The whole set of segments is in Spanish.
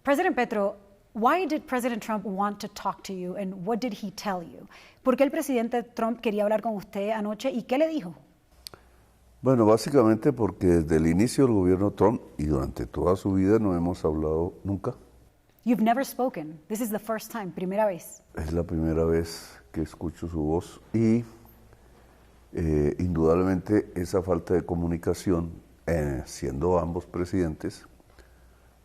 President Petro, why did President Trump want to talk to you and what did he tell you? ¿Por qué el presidente Trump quería hablar con usted anoche y qué le dijo? Bueno, básicamente porque desde el inicio del gobierno Trump y durante toda su vida no hemos hablado nunca. You've never spoken. This is the first time, primera vez. Es la primera vez que escucho su voz y indudablemente esa falta de comunicación, siendo ambos presidentes,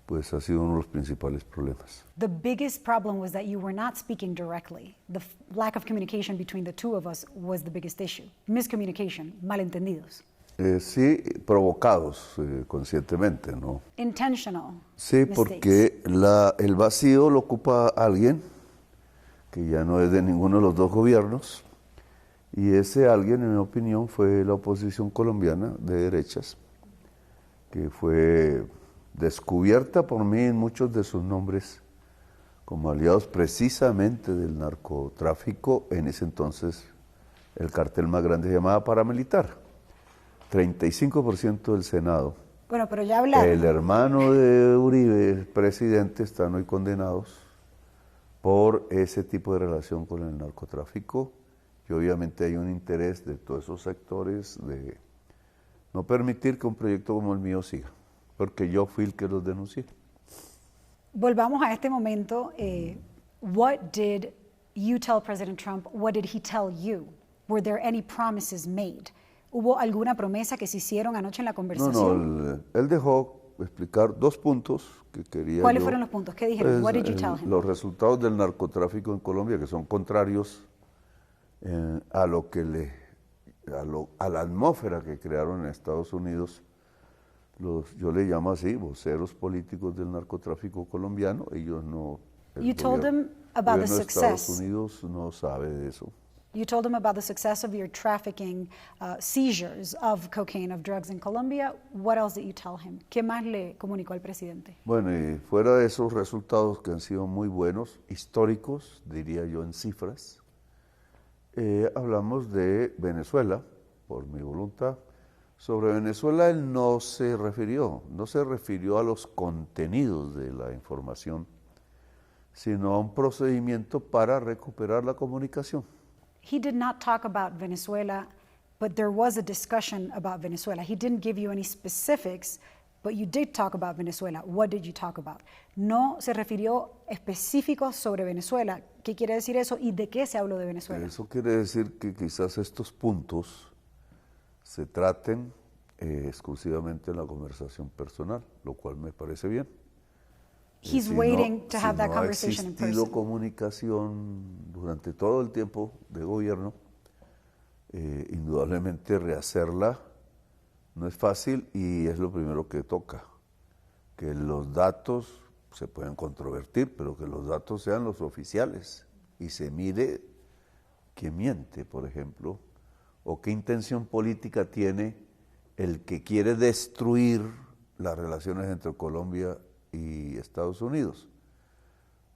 pues ha sido uno de los principales problemas. The biggest problem was that you were not speaking directly. The lack of communication between the two of us was the biggest issue. Miscommunication, malentendidos. Sí, provocados conscientemente, ¿no? Intentional. Sí, mistakes. porque el vacío lo ocupa alguien que ya no es de ninguno de los dos gobiernos, y ese alguien, en mi opinión, fue la oposición colombiana de derechas, que fue descubierta por mí en muchos de sus nombres como aliados precisamente del narcotráfico, en ese entonces el cartel más grande se llamaba paramilitar. 35% del Senado. Bueno, pero ya hablaron. El hermano de Uribe, el presidente, están hoy condenados por ese tipo de relación con el narcotráfico, y obviamente hay un interés de todos esos sectores de no permitir que un proyecto como el mío siga, porque yo fui el que los denuncié. Volvamos a este momento. What did you tell President Trump? What did he tell you? Were there any promises made? ¿Hubo alguna promesa que se hicieron anoche en la conversación? No, él dejó explicar dos puntos que quería. ¿Cuáles fueron los puntos? ¿Qué dijeron? Pues, What did you tell him? Los resultados del narcotráfico en Colombia, que son contrarios a la atmósfera que crearon en Estados Unidos. Yo le llamo así, voceros políticos del narcotráfico colombiano. Ellos no. You told them about the success. Estados Unidos no sabe de eso. You told them about the success of your trafficking seizures of cocaine, of drugs in Colombia. What else did you tell him? ¿Qué más le comunicó al presidente? Bueno, y fuera de esos resultados que han sido muy buenos, históricos, diría yo en cifras, hablamos de Venezuela, por mi voluntad. Sobre Venezuela él no se refirió a los contenidos de la información, sino a un procedimiento para recuperar la comunicación. He did not talk about Venezuela, but there was a discussion about Venezuela. He didn't give you any specifics, but you did talk about Venezuela. What did you talk about? No se refirió específicos sobre Venezuela. ¿Qué quiere decir eso y de qué se habló de Venezuela? Eso quiere decir que quizás estos puntos se traten exclusivamente en la conversación personal, lo cual me parece bien. He's waiting to have that conversation in person. Si no ha existido comunicación durante todo el tiempo de gobierno, indudablemente rehacerla no es fácil, y es lo primero que toca, que los datos se pueden controvertir, pero que los datos sean los oficiales y se mire quién miente, por ejemplo, o qué intención política tiene el que quiere destruir las relaciones entre Colombia y Estados Unidos.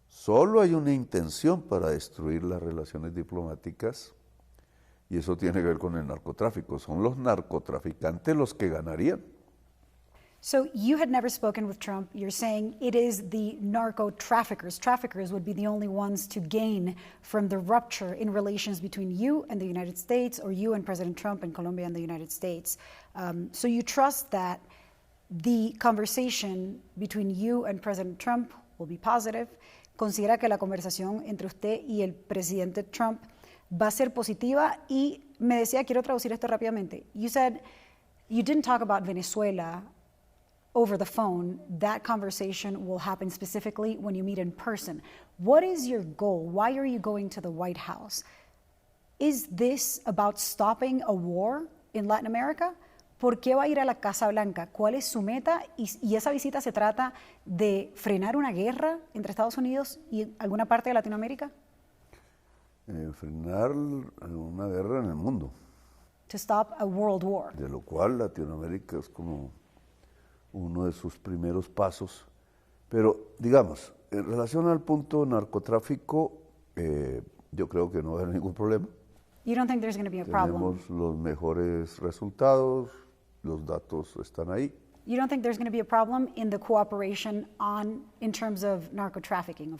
Solo hay una intención para destruir las relaciones diplomáticas, y eso tiene que ver con el narcotráfico. Son los narcotraficantes los que ganarían. So you had never spoken with Trump. You're saying it is the narco traffickers. Traffickers would be the only ones to gain from the rupture in relations between you and the United States, or you and President Trump and Colombia and the United States. So you trust that the conversation between you and President Trump will be positive. Considera que la conversación entre usted y el presidente Trump va a ser positiva. Y me decía, quiero traducir esto rápidamente. You said you didn't talk about Venezuela over the phone. That conversation will happen specifically when you meet in person. What is your goal? Why are you going to the White House? Is this about stopping a war in Latin America? ¿Por qué va a ir a la Casa Blanca? ¿Cuál es su meta? Y esa visita se trata de frenar una guerra entre Estados Unidos y alguna parte de Latinoamérica. Frenar una guerra en el mundo. To stop a world war. De lo cual Latinoamérica es como uno de sus primeros pasos. Pero, digamos, en relación al punto narcotráfico, yo creo que no va a haber ningún problema. You don't think there's going to be a problem? Tenemos los mejores resultados, los datos están ahí. You don't think there's going to be a problem in the cooperation in terms of trafficking?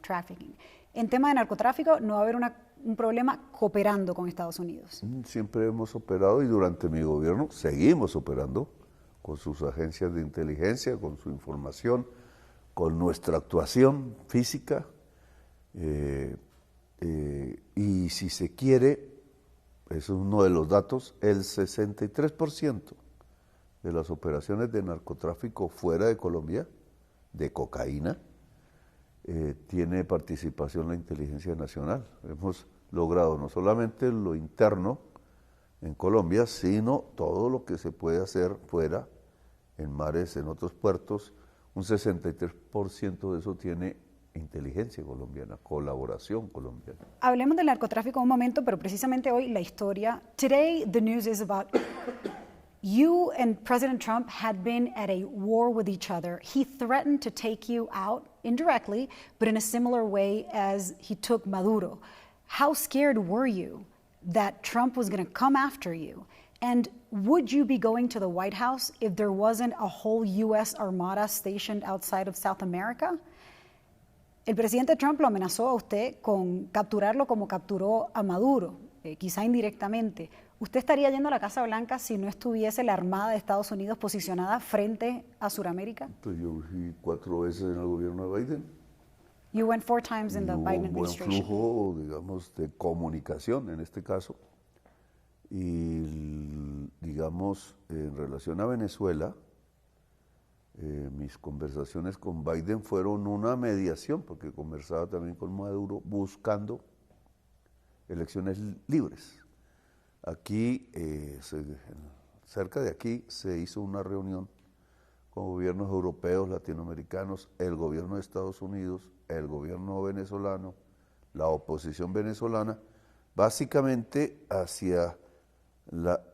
En tema de narcotráfico no va a haber un problema cooperando con Estados Unidos. Siempre hemos operado y durante mi gobierno seguimos operando con sus agencias de inteligencia, con su información, con nuestra actuación física. Y si se quiere, eso es uno de los datos, el 63% de las operaciones de narcotráfico fuera de Colombia, de cocaína, tiene participación la inteligencia nacional. Hemos logrado no solamente lo interno en Colombia, sino todo lo que se puede hacer fuera, en mares, en otros puertos. Un 63% de eso tiene inteligencia colombiana, colaboración colombiana. Hablemos del narcotráfico un momento, pero precisamente hoy la historia. Today the news is about you and President Trump had been at a war with each other. He threatened to take you out indirectly, but in a similar way as he took Maduro. How scared were you that Trump was going to come after you? And would you be going to the White House if there wasn't a whole U.S. Armada stationed outside of South America? El presidente Trump lo amenazó a usted con capturarlo como capturó a Maduro, quizá indirectamente. ¿Usted estaría yendo a la Casa Blanca si no estuviese la Armada de Estados Unidos posicionada frente a Sudamérica? Pues yo fui 4 veces en el gobierno de Biden. You went 4 times in the Biden Hubo un buen administration. flujo, digamos, de comunicación en este caso. Y, digamos, en relación a Venezuela, mis conversaciones con Biden fueron una mediación, porque conversaba también con Maduro buscando elecciones libres. Aquí, cerca de aquí, se hizo una reunión con gobiernos europeos, latinoamericanos, el gobierno de Estados Unidos, el gobierno venezolano, la oposición venezolana, básicamente hacia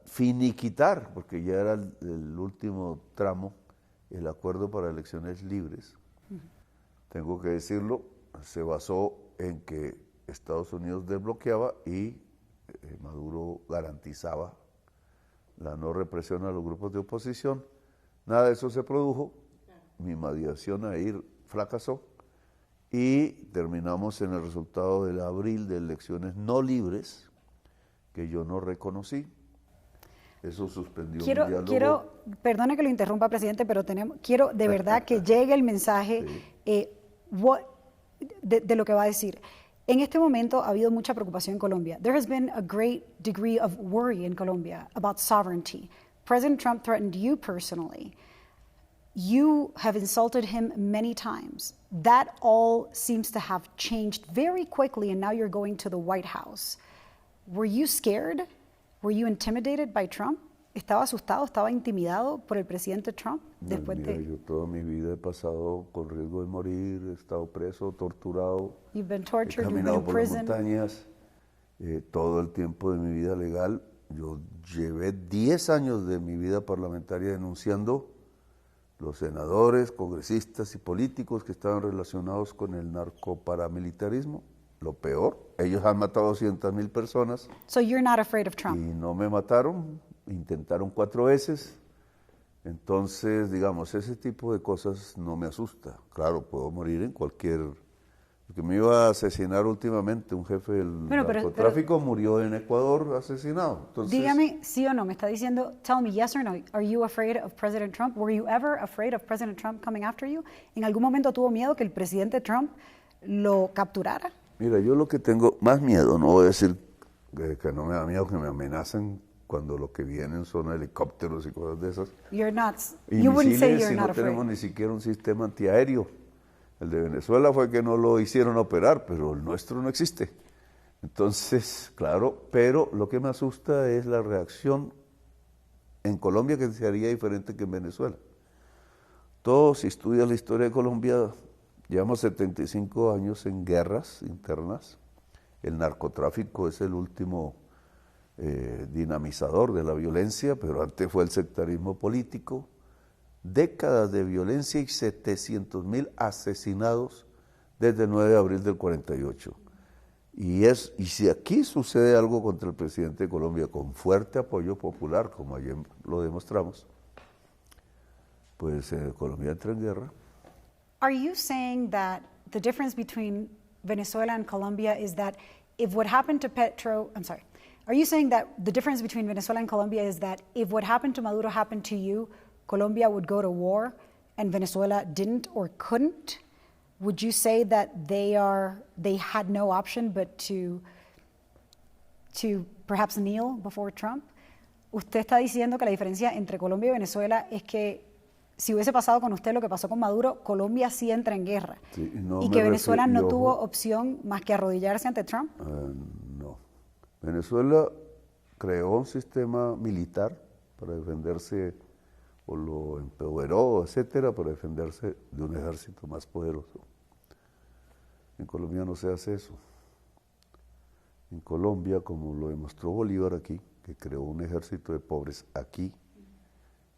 finiquitar, porque ya era el último tramo, el acuerdo para elecciones libres. Tengo que decirlo, se basó en que Estados Unidos desbloqueaba y Maduro garantizaba la no represión a los grupos de oposición. Nada de eso se produjo, mi mediación ahí fracasó y terminamos en el resultado del abril de elecciones no libres que yo no reconocí. Eso suspendió mi diálogo. Perdone que lo interrumpa, presidente, pero quiero de verdad que llegue el mensaje de lo que va a decir. En este momento ha habido mucha preocupación en Colombia. There has been a great degree of worry in Colombia about sovereignty. President Trump threatened you personally. You have insulted him many times. That all seems to have changed very quickly, and now you're going to the White House. Were you scared? Were you intimidated by Trump? ¿Estaba asustado, estaba intimidado por el presidente Trump? Mira, yo toda mi vida he pasado con riesgo de morir, he estado preso, torturado, You've been tortured, he you've been caminado in por las prison. montañas, todo el tiempo de mi vida legal. Yo llevé 10 años de mi vida parlamentaria denunciando los senadores, congresistas y políticos que estaban relacionados con el narcoparamilitarismo. Lo peor, ellos han matado 200,000 personas. So you're not afraid of Trump? Y no me mataron, intentaron 4 veces. Entonces, digamos, ese tipo de cosas no me asusta. Claro, puedo morir en cualquier... Porque me iba a asesinar últimamente un jefe del narcotráfico, murió en Ecuador asesinado. Entonces, dígame sí o no, me está diciendo, tell me yes or no, are you afraid of President Trump? Were you ever afraid of President Trump coming after you? ¿En algún momento tuvo miedo que el presidente Trump lo capturara? Mira, yo lo que tengo más miedo, no voy a decir que no me da miedo que me amenacen cuando lo que vienen son helicópteros y cosas de esas. You're not, Y you wouldn't say misiles, you're y not no tenemos afraid. ni siquiera un sistema antiaéreo. El de Venezuela fue que no lo hicieron operar, pero el nuestro no existe. Entonces, claro, pero lo que me asusta es la reacción en Colombia, que sería diferente que en Venezuela. Todos, si estudias la historia de Colombia, llevamos 75 años en guerras internas. El narcotráfico es el último dinamizador de la violencia, pero antes fue el sectarismo político. Décadas de violencia y 700,000 asesinados desde el 9 de abril del 48. Y si aquí sucede algo contra el presidente de Colombia con fuerte apoyo popular, como ayer lo demostramos, pues Colombia entra en guerra. Are you saying that the difference between Venezuela and Colombia is that if what happened to are you saying that the difference between Venezuela and Colombia is that if what happened to Maduro happened to you, Colombia would go to war and Venezuela didn't or couldn't? Would you say that they had no option but to perhaps kneel before Trump? Usted está diciendo que la diferencia entre Colombia y Venezuela es que si hubiese pasado con usted lo que pasó con Maduro, Colombia sí entra en guerra. Sí, no y que Venezuela no ojo, tuvo opción más que arrodillarse ante Trump. No. Venezuela creó un sistema militar para defenderse, o lo empoderó, etcétera, para defenderse de un ejército más poderoso. En Colombia no se hace eso. En Colombia, como lo demostró Bolívar aquí, que creó un ejército de pobres aquí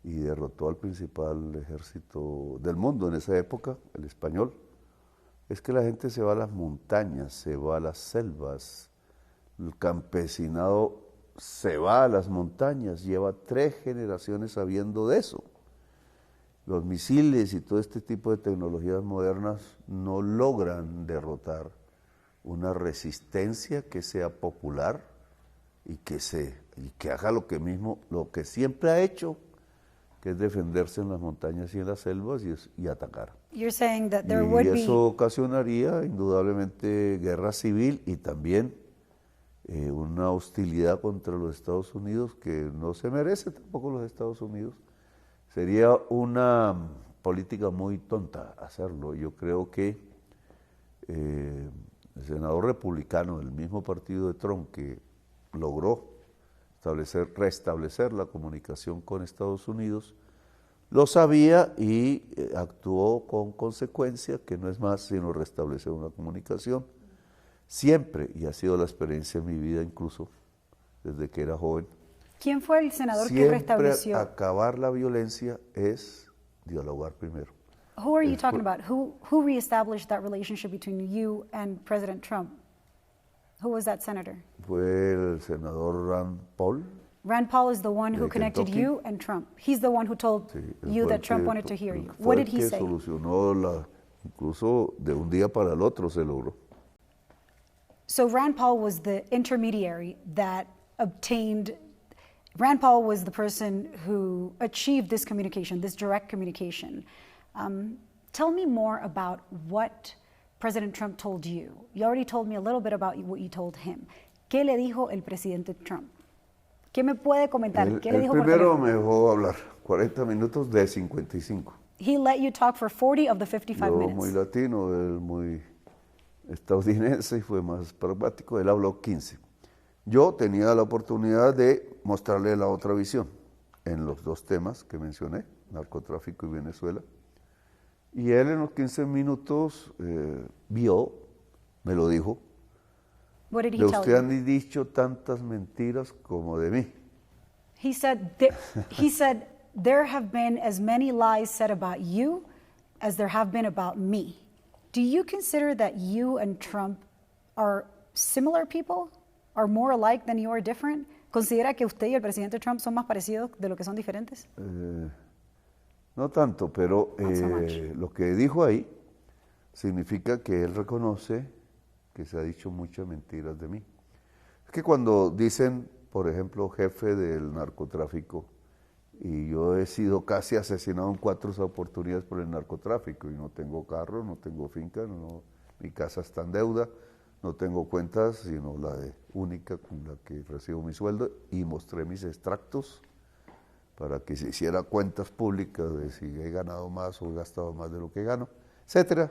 y derrotó al principal ejército del mundo en esa época, el español, es que la gente se va a las montañas, se va a las selvas, el campesinado se va a las montañas, lleva 3 generaciones sabiendo de eso. Los misiles y todo este tipo de tecnologías modernas no logran derrotar una resistencia que sea popular y que haga lo que siempre ha hecho, que es defenderse en las montañas y en las selvas y atacar. You're saying that there Y would be eso ocasionaría indudablemente guerra civil y también una hostilidad contra los Estados Unidos que no se merece tampoco los Estados Unidos. Sería una política muy tonta hacerlo. Yo creo que el senador republicano del mismo partido de Trump que logró restablecer la comunicación con Estados Unidos, lo sabía y actuó con consecuencia, que no es más sino restablecer una comunicación. Siempre, y ha sido la experiencia en mi vida incluso, desde que era joven, ¿Quién fue el senador que siempre restableció? acabar la violencia es dialogar primero. Who are you talking about? Who reestablished that relationship between you and President Trump? Who was that senator? Fue el senador Rand Paul. Rand Paul is the one who De connected Kentucky. you and Trump. He's the one who told Sí, él you fue that el Trump que- wanted to hear you. fue What el did he que say? solucionó incluso de un día para el otro se logró. So Rand Paul was the intermediary that obtained, Rand Paul was the person who achieved this communication, this direct communication. Tell me more about what President Trump told you. You already told me a little bit about what you told him. ¿Qué le dijo el presidente Trump? ¿Qué me puede comentar? ¿Qué le El dijo por primero teléfono? me dejó hablar 40 minutos de 55. He let you talk for 40 of the 55 Yo minutes. muy latino, él muy estadounidense y fue más pragmático, él habló 15. Yo tenía la oportunidad de mostrarle la otra visión en los 2 temas que mencioné, narcotráfico y Venezuela. Y él en los 15 minutos vio, me lo dijo, What did he de tell usted you? han dicho tantas mentiras como de mí. He said, there have been as many lies said about you as there have been about me. Do you consider that you and Trump are similar people? Are more alike than you are different? ¿Considera que usted y el presidente Trump son más parecidos de lo que son diferentes? No tanto, pero Not so much. lo que dijo ahí significa que él reconoce que se ha dicho muchas mentiras de mí. Es que cuando dicen, por ejemplo, jefe del narcotráfico, y yo he sido casi asesinado en 4 oportunidades por el narcotráfico, y no tengo carro, no tengo finca, mi casa está en deuda, no tengo cuentas, sino la única con la que recibo mi sueldo, y mostré mis extractos para que se hiciera cuentas públicas de si he ganado más o he gastado más de lo que gano, etcétera.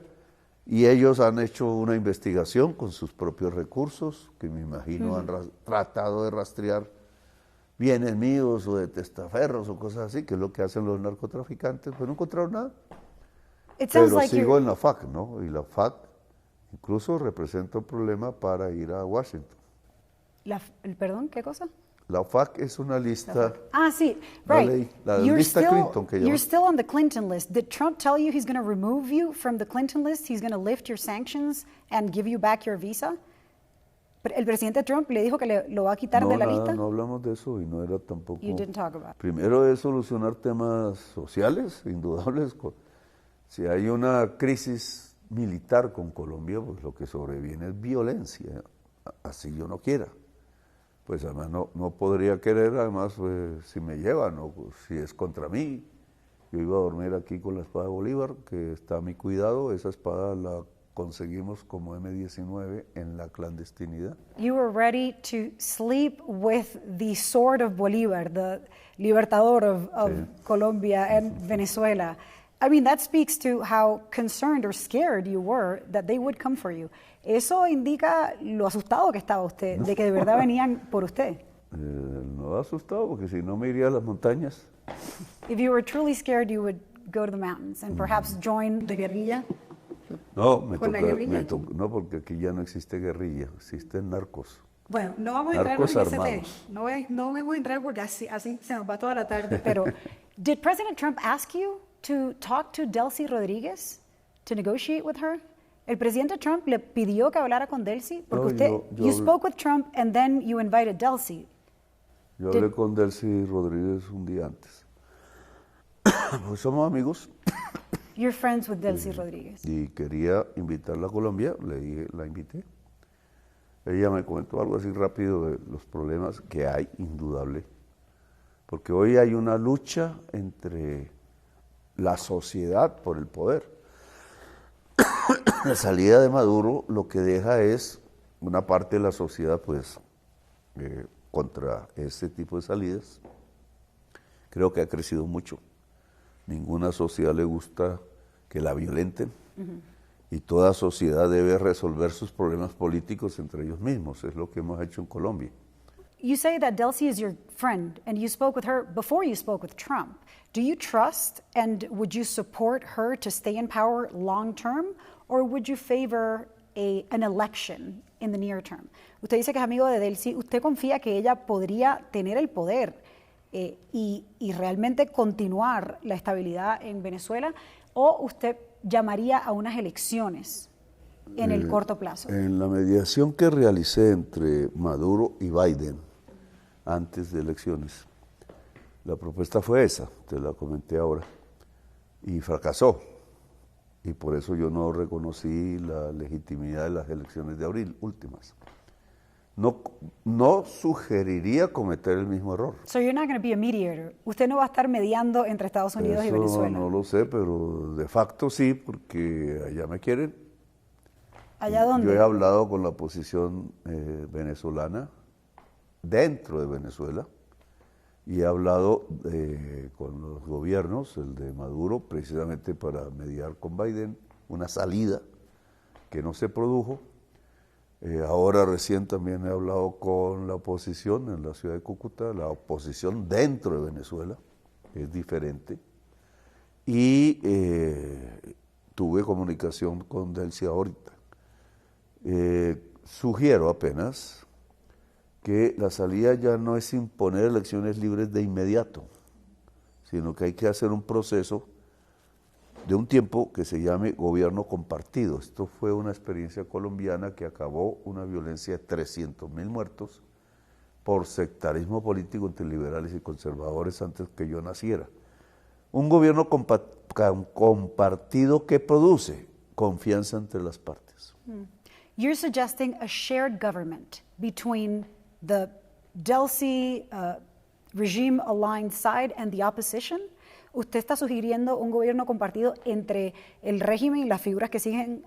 Y ellos han hecho una investigación con sus propios recursos, que me imagino han tratado de rastrear bienes míos o de testaferros o cosas así, que es lo que hacen los narcotraficantes, pues no encontraron nada. It sounds Pero like sigo you're, en la FAC, ¿no? Y la FAC incluso representa un problema para ir a Washington. ¿Perdón? ¿Qué cosa? La FAC es una lista. Sí, La right. ley, la You're lista Clinton que you're llaman. still on the Clinton list. Did Trump tell you he's going to remove you from the Clinton list? He's going to lift your sanctions and give you back your visa? El presidente Trump le dijo que lo va a quitar No, de la nada, lista. no hablamos de eso y no era tampoco. You didn't talk about it. Primero es solucionar temas sociales, indudables. Si hay una crisis militar con Colombia, pues lo que sobreviene es violencia, así yo no quiera. Pues además no podría querer, además, pues, si me llevan o pues, si es contra mí. Yo iba a dormir aquí con la espada de Bolívar, que está a mi cuidado. Esa espada la conseguimos como M19 en la clandestinidad. You were ready to sleep with the sword of Bolívar, the libertador of Colombia and Venezuela. I mean, that speaks to how concerned or scared you were that they would come for you. Eso indica lo asustado que estaba usted, de que de verdad venían por usted. No asustado, porque si no me iría a las montañas. If you were truly scared, you would go to the mountains and perhaps join ¿De guerrilla? No, ¿Con la guerrilla? no, porque aquí ya no existe guerrilla, existen narcos. Bueno, no vamos a entrar Narcos en ese tema. armados. No vamos a entrar porque así se nos va toda la tarde. Pero, did President Trump ask you to talk to Delcy Rodríguez, to negotiate with her? El presidente Trump le pidió que hablara con Delcy, porque No, usted, yo you hablé- spoke with Trump and then you invited Delcy. Yo hablé con Delcy Rodríguez un día antes. Pues somos amigos You're friends with Delcy Rodríguez. y quería invitarla a Colombia, le dije, la invité. Ella me comentó algo así rápido de los problemas que hay, indudable, porque hoy hay una lucha entre la sociedad por el poder. La salida de Maduro lo que deja es una parte de la sociedad pues contra este tipo de salidas. Creo que ha crecido mucho. Ninguna sociedad le gusta que la violenten y toda sociedad debe resolver sus problemas políticos entre ellos mismos. Es lo que hemos hecho en Colombia. You say that Delcy is your friend and you spoke with her before you spoke with Trump. Do you trust and would you support her to stay in power long term, or would you favor an election in the near term? Usted dice que es amigo de Delcy. ¿Usted confía que ella podría tener el poder y realmente continuar la estabilidad en Venezuela, o usted llamaría a unas elecciones en el corto plazo? En la mediación que realicé entre Maduro y Biden antes de elecciones, la propuesta fue esa, te la comenté ahora, y fracasó. Y por eso yo no reconocí la legitimidad de las elecciones de abril últimas. No sugeriría cometer el mismo error. So you're not going to be a mediator. Usted no va a estar mediando entre Estados Unidos y Eso Venezuela. no lo sé, pero de facto sí, porque allá me quieren. ¿Allá dónde? Yo he hablado con la oposición venezolana dentro de Venezuela y he hablado con los gobiernos, el de Maduro, precisamente para mediar con Biden una salida que no se produjo. Ahora recién también he hablado con la oposición en la ciudad de Cúcuta, la oposición dentro de Venezuela, es diferente. Y tuve comunicación con Delcy ahorita. Sugiero apenas que la salida ya no es imponer elecciones libres de inmediato, sino que hay que hacer un proceso de un tiempo que se llame gobierno compartido. Esto fue una experiencia colombiana que acabó una violencia de 300.000 muertos por sectarismo político entre liberales y conservadores antes que yo naciera. Un gobierno compartido que produce confianza entre las partes. You're suggesting a shared government between the Delcy regime-aligned side and the opposition. ¿Usted está sugiriendo un gobierno compartido entre el régimen y las figuras que siguen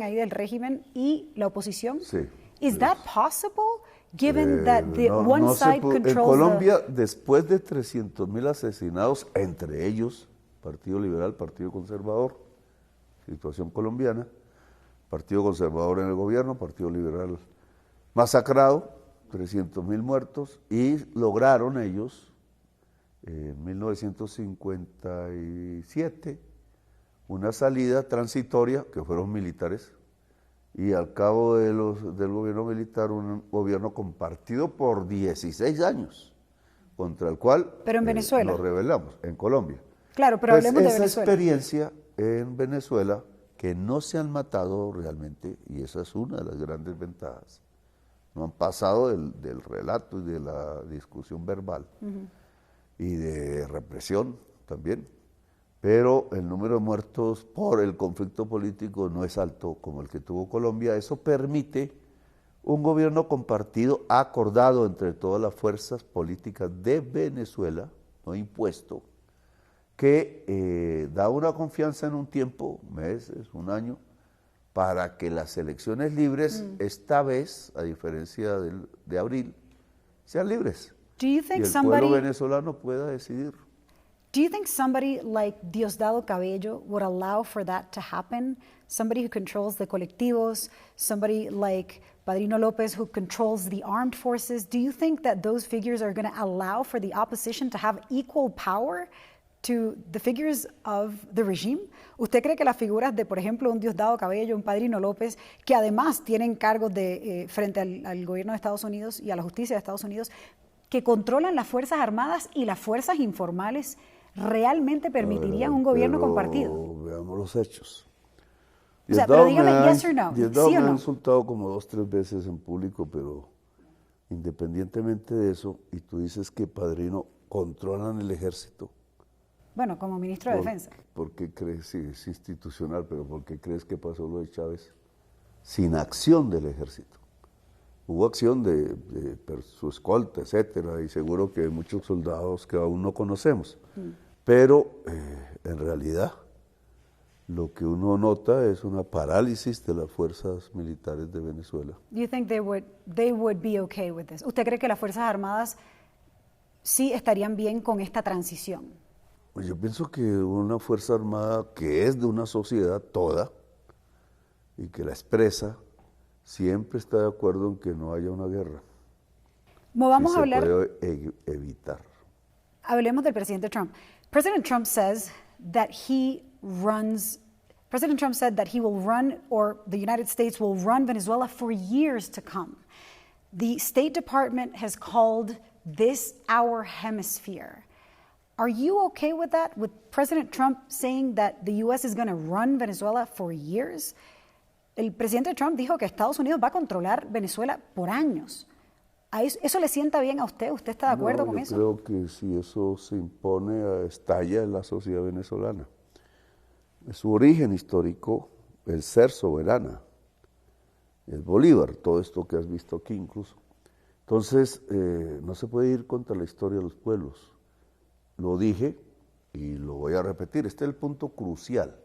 ahí del régimen y la oposición? Sí. Is that possible, given that the one side En controls Colombia, después de 300.000 asesinados, entre ellos Partido Liberal, Partido Conservador, situación colombiana, Partido Conservador en el gobierno, Partido Liberal masacrado, 300.000 muertos, y lograron ellos en 1957 una salida transitoria, que fueron militares, y al cabo del gobierno militar un gobierno compartido por 16 años, contra el cual Pero en Venezuela. nos rebelamos, en Colombia. Claro, pero Pues hablemos de esa Venezuela. experiencia en Venezuela, que no se han matado realmente, y esa es una de las grandes ventajas, no han pasado del relato y de la discusión verbal y de represión también. Pero el número de muertos por el conflicto político no es alto como el que tuvo Colombia. Eso permite un gobierno compartido, acordado entre todas las fuerzas políticas de Venezuela, no impuesto, que da una confianza en un tiempo, meses, un año, para que las elecciones libres, esta vez, a diferencia de abril, sean libres. Do you Y think el pueblo venezolano pueda decidir. Do you think somebody like Diosdado Cabello would allow for that to happen? Somebody who controls the colectivos, somebody like Padrino Lopez who controls the armed forces. Do you think that those figures are going to allow for the opposition to have equal power to the figures of the regime? ¿Usted cree que las figuras de, por ejemplo, un Diosdado Cabello, un Padrino López, que además tienen cargos frente al gobierno de Estados Unidos y a la justicia de Estados Unidos, que controlan las Fuerzas Armadas y las fuerzas informales, realmente permitirían un gobierno Pero compartido? veamos los hechos. O sea, pero dígame me yes or no, Diosdado ¿sí o me ha no? insultado como 2, 3 veces en público, pero independientemente de eso, y tú dices que Padrino controlan el ejército. Bueno, como ministro de Defensa. ¿Por qué crees? Sí, es institucional, pero ¿por qué crees que pasó lo de Chávez? Sin acción del ejército. Hubo acción de su escolta, etcétera, y seguro que hay muchos soldados que aún no conocemos. Pero en realidad lo que uno nota es una parálisis de las fuerzas militares de Venezuela. Do you think they would be okay with this? ¿Usted cree que las Fuerzas Armadas sí estarían bien con esta transición? Yo pienso que una fuerza armada que es de una sociedad toda y que la expresa, siempre está de acuerdo en que no haya una guerra. Vamos Si a se hablar. puede evitar. Hablemos del presidente Trump. President Trump says that President Trump said that he will run, or the United States will run Venezuela for years to come. The State Department has called this our hemisphere. Are you okay with that? With President Trump saying that the U.S. is going to run Venezuela for years? El presidente Trump dijo que Estados Unidos va a controlar Venezuela por años. ¿Eso le sienta bien a usted? ¿Usted está de acuerdo con eso? Yo creo que si eso se impone, estalla en la sociedad venezolana. Es su origen histórico, el ser soberana, el Bolívar, todo esto que has visto aquí incluso. Entonces, no se puede ir contra la historia de los pueblos. Lo dije y lo voy a repetir, este es el punto crucial.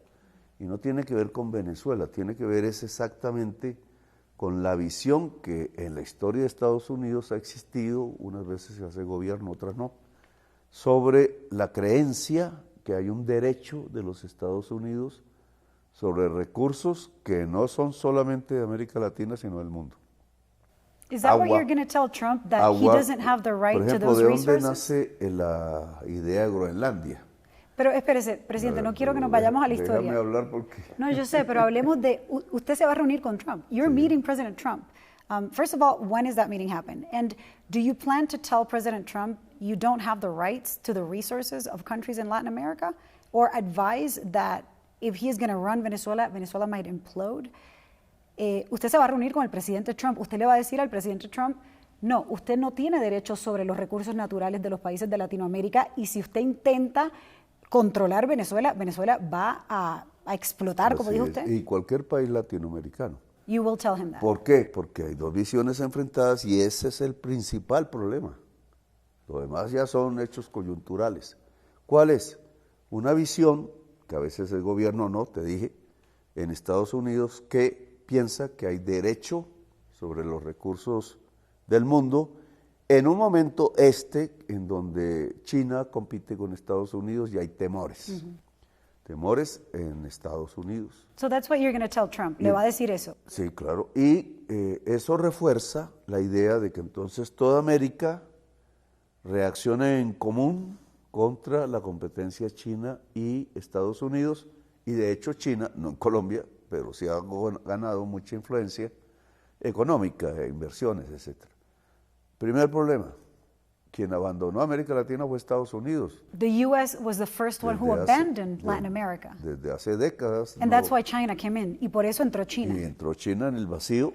Y no tiene que ver con Venezuela, tiene que ver exactamente con la visión que en la historia de Estados Unidos ha existido, unas veces se hace gobierno, otras no, sobre la creencia que hay un derecho de los Estados Unidos sobre recursos que no son solamente de América Latina, sino del mundo. Is that what you're going to tell Trump, that he doesn't have the right por ejemplo, to those ¿de dónde resources? nace la idea de Groenlandia? Pero espérese, presidente, no quiero que nos vayamos a la historia. Déjame hablar porque... No, yo sé, pero hablemos de, usted se va a reunir con Trump. You're meeting President Trump. First of all, when is that meeting happen? And do you plan to tell President Trump you don't have the rights to the resources of countries in Latin America? Or advise that if he is going to run Venezuela, Venezuela might implode? Usted se va a reunir con el presidente Trump. Usted le va a decir al presidente Trump, no, usted no tiene derechos sobre los recursos naturales de los países de Latinoamérica, y si usted intenta controlar Venezuela, Venezuela va a explotar, como Así dijo es, usted. y cualquier país latinoamericano. You will tell him that. ¿Por qué? Porque hay dos visiones enfrentadas y ese es el principal problema. Lo demás ya son hechos coyunturales. ¿Cuál es? Una visión, que a veces el gobierno no, te dije, en Estados Unidos, que piensa que hay derecho sobre los recursos del mundo en un momento en donde China compite con Estados Unidos y hay temores. Temores en Estados Unidos. So that's what you're going to tell Trump. Le va a decir eso. Sí, claro. Y eso refuerza la idea de que entonces toda América reaccione en común contra la competencia China y Estados Unidos. Y de hecho China, no en Colombia, pero sí ha ganado mucha influencia económica, inversiones, etc. Primer problema, quien abandonó América Latina fue Estados Unidos. The U.S. was the first one who abandoned Latin America. Desde hace décadas. And that's why China came in. Y por eso entró China. Y entró China en el vacío,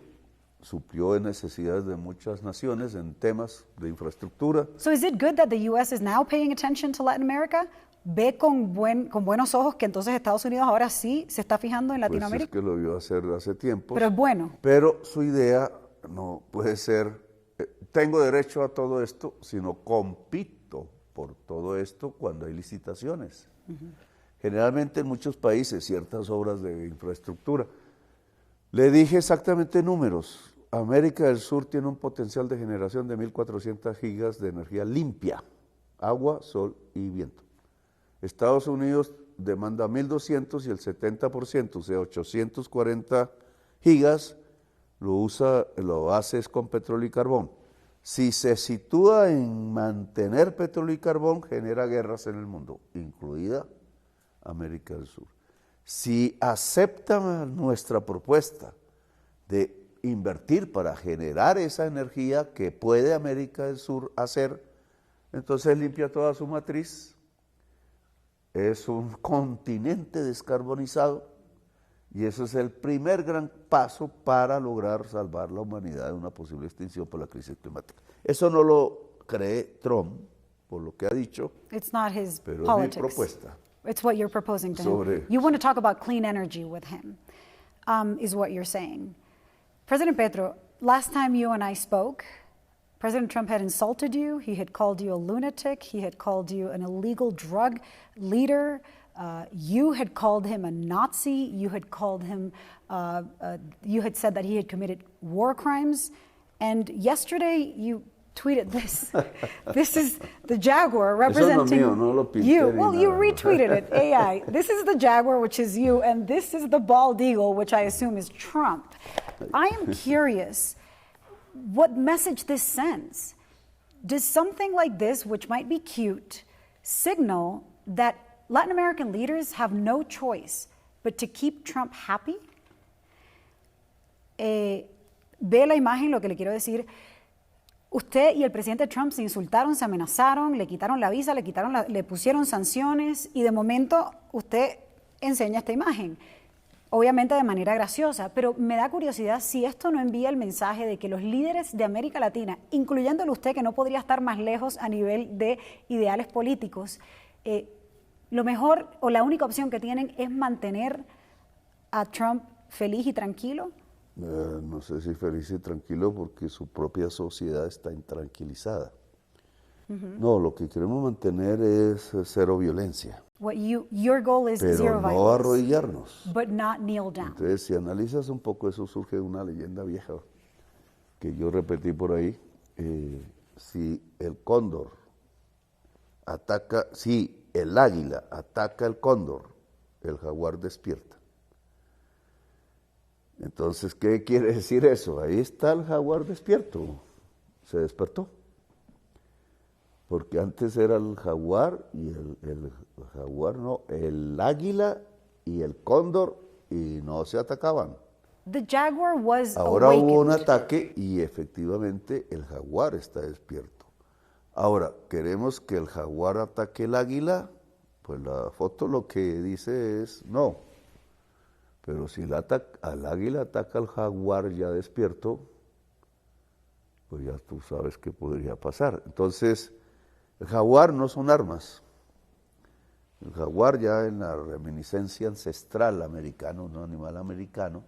suplió necesidades de muchas naciones en temas de infraestructura. So is it good that the U.S. is now paying attention to Latin America? ¿Ve con buenos ojos que entonces Estados Unidos ahora sí se está fijando en Pues es Latinoamérica? que lo vio hacer hace tiempo. Pero es bueno. Pero su idea no puede ser, tengo derecho a todo esto, sino compito por todo esto cuando hay licitaciones. Generalmente en muchos países, ciertas obras de infraestructura. Le dije exactamente números. América del Sur tiene un potencial de generación de 1.400 gigas de energía limpia, agua, sol y viento. Estados Unidos demanda 1.200 y el 70%, o sea, 840 gigas, lo hace es con petróleo y carbón. Si se sitúa en mantener petróleo y carbón, genera guerras en el mundo, incluida América del Sur. Si acepta nuestra propuesta de invertir para generar esa energía que puede América del Sur hacer, entonces limpia toda su matriz. Es un continente descarbonizado y eso es el primer gran paso para lograr salvar la humanidad de una posible extinción por la crisis climática. Eso no lo cree Trump, por lo que ha dicho, It's not his pero politics. es mi propuesta. It's what you're proposing to him. You want to talk about clean energy with him, is what you're saying. President Petro, last time you and I spoke, President Trump had insulted you. He had called you a lunatic. He had called you an illegal drug leader. You had called him a Nazi. You had called him, you had said that he had committed war crimes. And yesterday you tweeted this. This is the Jaguar representing Eso no es mío, no lo pinté you. ni Well, you nada. retweeted it, AI. This is the Jaguar, which is you, and this is the bald eagle, which I assume is Trump. I am curious what message this sends. Does something like this, which might be cute, signal that Latin American leaders have no choice but to keep Trump happy? Ve la imagen, lo que le quiero decir. Usted y el presidente Trump se insultaron, se amenazaron, le quitaron la visa, le pusieron sanciones y de momento usted enseña esta imagen. Obviamente de manera graciosa, pero me da curiosidad si esto no envía el mensaje de que los líderes de América Latina, incluyéndolo usted, que no podría estar más lejos a nivel de ideales políticos, lo mejor o la única opción que tienen es mantener a Trump feliz y tranquilo. No sé si feliz y tranquilo porque su propia sociedad está intranquilizada. No, lo que queremos mantener es cero violencia. Your goal is Pero zero no violence, arrodillarnos. but not kneel down. Entonces, si analizas un poco eso, surge una leyenda vieja que yo repetí por ahí. Si el cóndor ataca, si el águila ataca el cóndor, el jaguar despierta. Entonces, ¿qué quiere decir eso? Ahí está el jaguar despierto, se despertó. Porque antes era el jaguar y el jaguar no, el águila y el cóndor y no se atacaban. The Jaguar was Ahora hubo un awakened. ataque y efectivamente el jaguar está despierto. Ahora, ¿queremos que el jaguar ataque el águila? Pues la foto lo que dice es no. Pero si al águila ataca al jaguar ya despierto, pues ya tú sabes qué podría pasar. Entonces, el jaguar no son armas. El jaguar ya en la reminiscencia ancestral americana, un animal americano,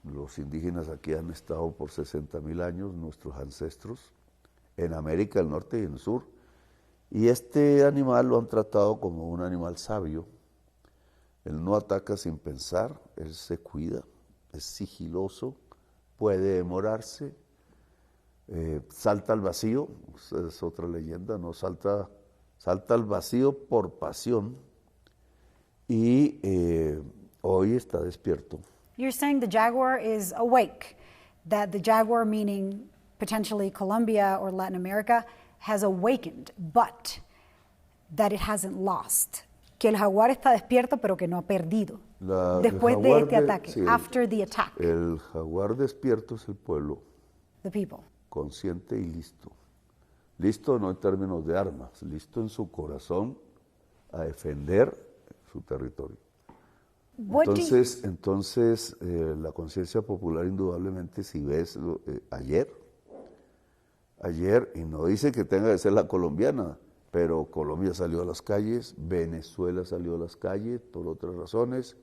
los indígenas aquí han estado por 60.000 años, nuestros ancestros, en América del Norte y en el Sur, y este animal lo han tratado como un animal sabio. Él no ataca sin pensar, él se cuida, es sigiloso, puede demorarse, salta al vacío, es otra leyenda, no salta al vacío por pasión y hoy está despierto. You're saying the Jaguar is awake, that the Jaguar, meaning potentially Colombia or Latin America, has awakened, but that it hasn't lost. Que el jaguar está despierto, pero que no ha perdido. Después de este ataque, sí, after the attack, el jaguar despierto es el pueblo, the people. consciente y listo. Listo no en términos de armas, listo en su corazón a defender su territorio. What do you- Entonces, la conciencia popular indudablemente, si ves ayer, y no dice que tenga que ser la colombiana, pero Colombia salió a las calles, Venezuela salió a las calles por otras razones,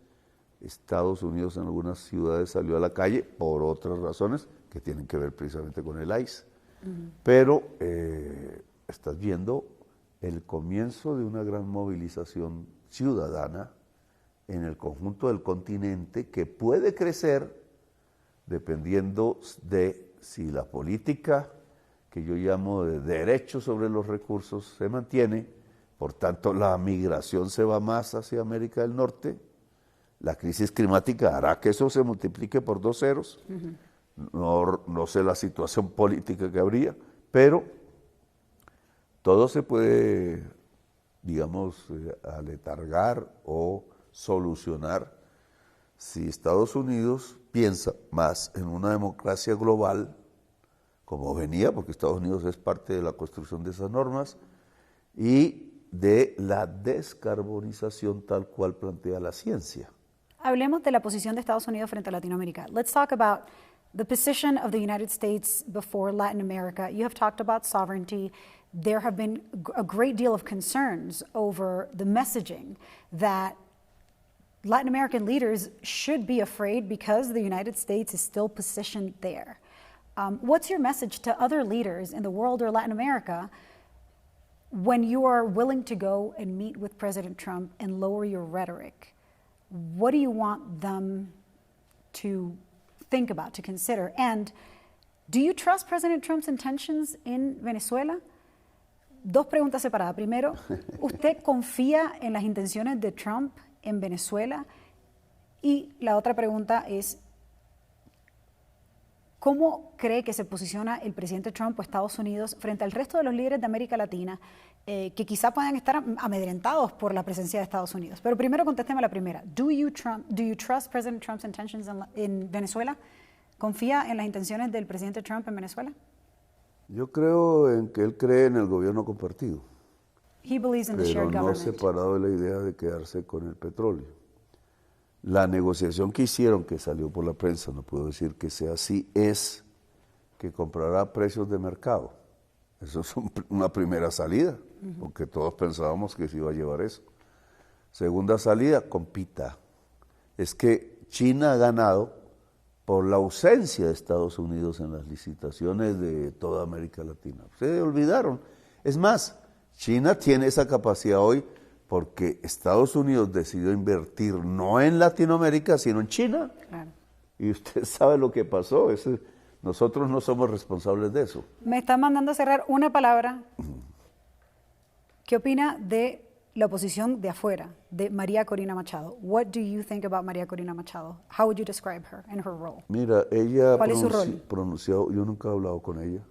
Estados Unidos en algunas ciudades salió a la calle por otras razones que tienen que ver precisamente con el ICE. Pero estás viendo el comienzo de una gran movilización ciudadana en el conjunto del continente que puede crecer dependiendo de si la política que yo llamo de derecho sobre los recursos se mantiene, por tanto la migración se va más hacia América del Norte, la crisis climática hará que eso se multiplique por 2 ceros, no sé la situación política que habría, pero todo se puede, digamos, aletargar o solucionar si Estados Unidos piensa más en una democracia global, como venía, porque Estados Unidos es parte de la construcción de esas normas, y de la descarbonización tal cual plantea la ciencia. Hablemos de la posición de Estados Unidos frente a Latinoamérica. Let's talk about the position of the United States before Latin America. You have talked about sovereignty. There have been a great deal of concerns over the messaging that Latin American leaders should be afraid because the United States is still positioned there. What's your message to other leaders in the world or Latin America when you are willing to go and meet with President Trump and lower your rhetoric? What do you want them to think about, to consider? And do you trust President Trump's intentions in Venezuela? 2 preguntas separadas. Primero, ¿usted confía en las intenciones de Trump en Venezuela? Y la otra pregunta es, ¿cómo cree que se posiciona el presidente Trump o Estados Unidos frente al resto de los líderes de América Latina que quizá puedan estar amedrentados por la presencia de Estados Unidos? Pero primero contésteme la primera. Do you trust President Trump's intentions in Venezuela? ¿Confía en las intenciones del presidente Trump en Venezuela? Yo creo en que él cree en el gobierno compartido, He believes in the pero shared no government. separado de la idea de quedarse con el petróleo. La negociación que hicieron, que salió por la prensa, no puedo decir que sea así, es que comprará a precios de mercado. Eso es una primera salida, porque todos pensábamos que se iba a llevar eso. Segunda salida, compita. Es que China ha ganado por la ausencia de Estados Unidos en las licitaciones de toda América Latina. Se olvidaron. Es más, China tiene esa capacidad hoy porque Estados Unidos decidió invertir no en Latinoamérica, sino en China. Claro. Y usted sabe lo que pasó. Nosotros no somos responsables de eso. Me está mandando a cerrar una palabra. ¿Qué opina de la oposición de afuera, de María Corina Machado? What do you think about María Corina Machado? How would you describe her and her role? Mira, ella ¿Cuál es su rol? pronunciado, yo nunca he hablado con ella,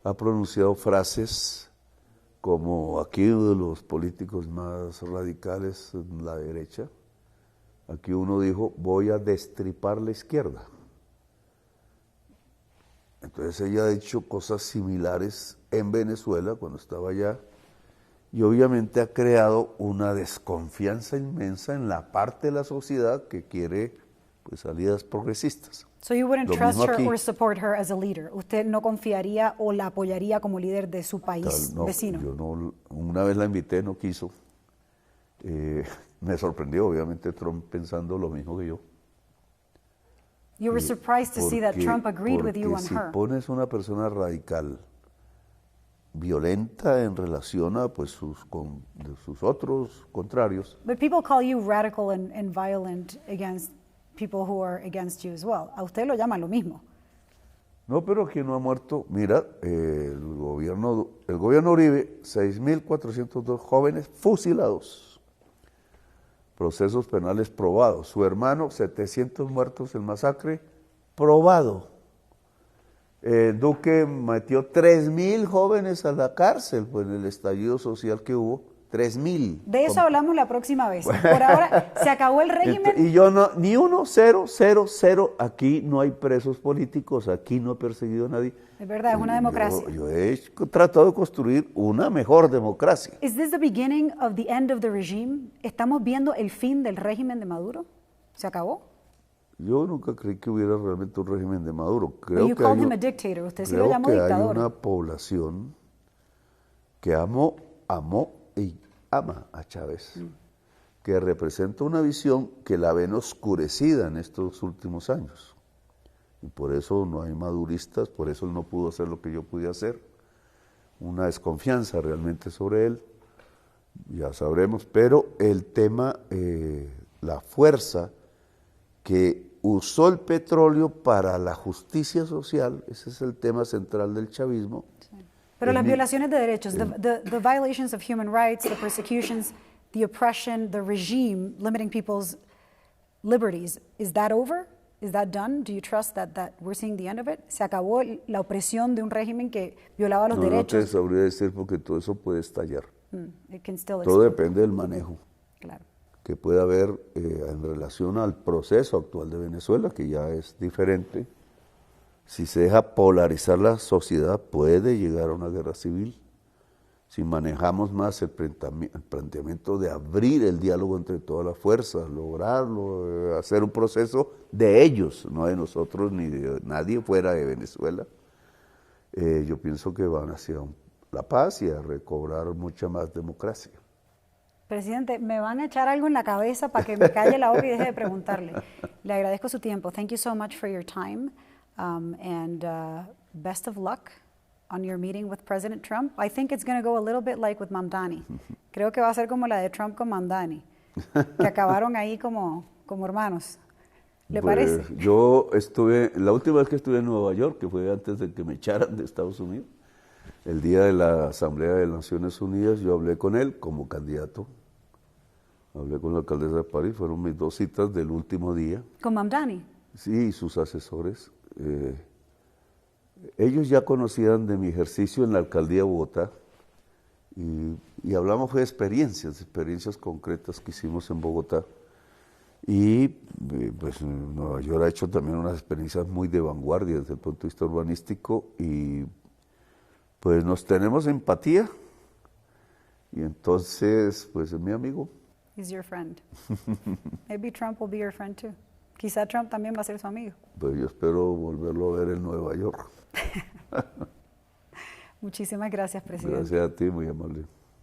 ha pronunciado frases como aquí uno de los políticos más radicales en la derecha, aquí uno dijo, voy a destripar la izquierda. Entonces ella ha dicho cosas similares en Venezuela cuando estaba allá y obviamente ha creado una desconfianza inmensa en la parte de la sociedad que quiere pues, salidas progresistas. So you wouldn't Lo trust mismo her aquí. or support her as a leader. ¿Usted no confiaría o la apoyaría como líder de su país No, vecino? yo no, una vez la invité, no quiso. Me sorprendió, obviamente, Trump pensando lo mismo que yo. You were surprised to see that Porque- Trump agreed with you porque on si her. pones una persona radical, violenta en relación a pues, de sus otros contrarios, But people call you radical and violent against people who are against you as well. A usted lo llaman lo mismo. no, pero aquí no ha muerto. Mira, el gobierno Uribe, 6.402 jóvenes fusilados, procesos penales probados. Su hermano, 700 muertos en masacre, probado. Duque metió 3.000 jóvenes a la cárcel pues, en el estallido social que hubo. 3.000. De eso hablamos la próxima vez. Por ahora, se acabó el régimen. Y yo no, ni uno, 0, 0, 0. Aquí no hay presos políticos, aquí no he perseguido a nadie. Es verdad, es una democracia. Yo he tratado de construir una mejor democracia. Is this the beginning of the end of the regime? ¿Estamos viendo el fin del régimen de Maduro? ¿Se acabó? Yo nunca creí que hubiera realmente un régimen de Maduro. But Creo you que called hay him un- a dictator. Usted sí lo creo llamó que hay dictador. una población que amó y ama a Chávez, que representa una visión que la ven oscurecida en estos últimos años. Y por eso no hay maduristas, por eso él no pudo hacer lo que yo pude hacer. Una desconfianza realmente sobre él, ya sabremos, pero el tema, la fuerza que usó el petróleo para la justicia social, ese es el tema central del chavismo. Pero Es las mi- violaciones de derechos, the violations of human rights, the persecutions, the oppression, the regime limiting people's liberties, is that over? Is that done? Do you trust that we're seeing the end of it? ¿Se acabó la opresión de un régimen que violaba los No te derechos? sabría decir porque todo eso puede estallar. It can still Todo explode. depende del manejo Claro. que pueda haber en relación al proceso actual de Venezuela, que ya es diferente. Si se deja polarizar la sociedad, puede llegar a una guerra civil. Si manejamos más el planteamiento de abrir el diálogo entre todas las fuerzas, lograrlo, hacer un proceso de ellos, no de nosotros ni de nadie fuera de Venezuela, yo pienso que van hacia la paz y a recobrar mucha más democracia. Presidente, me van a echar algo en la cabeza para que me calle la boca y deje de preguntarle. Le agradezco su tiempo. Thank you so much for your time, and best of luck on your meeting with President Trump. I think it's going to go a little bit like with Mamdani. Creo que va a ser como la de Trump con Mamdani, que acabaron ahí como hermanos. ¿Le Pues, parece? yo la última vez que estuve en Nueva York, que fue antes de que me echaran de Estados Unidos, el día de la Asamblea de Naciones Unidas, yo hablé con él como candidato. Hablé con la alcaldesa de París, fueron mis 2 citas del último día. Con Mamdani. Sí, y sus asesores. Ellos ya conocían de mi ejercicio en la alcaldía de Bogotá y hablamos de experiencias concretas que hicimos en Bogotá. Y pues Nueva York ha hecho también unas experiencias muy de vanguardia desde el punto de vista urbanístico y pues nos tenemos empatía y entonces pues es mi amigo. He's your friend. Maybe Trump will be your friend too. Quizá Trump también va a ser su amigo. Pues yo espero volverlo a ver en Nueva York. Muchísimas gracias, presidente. Gracias a ti, muy amable.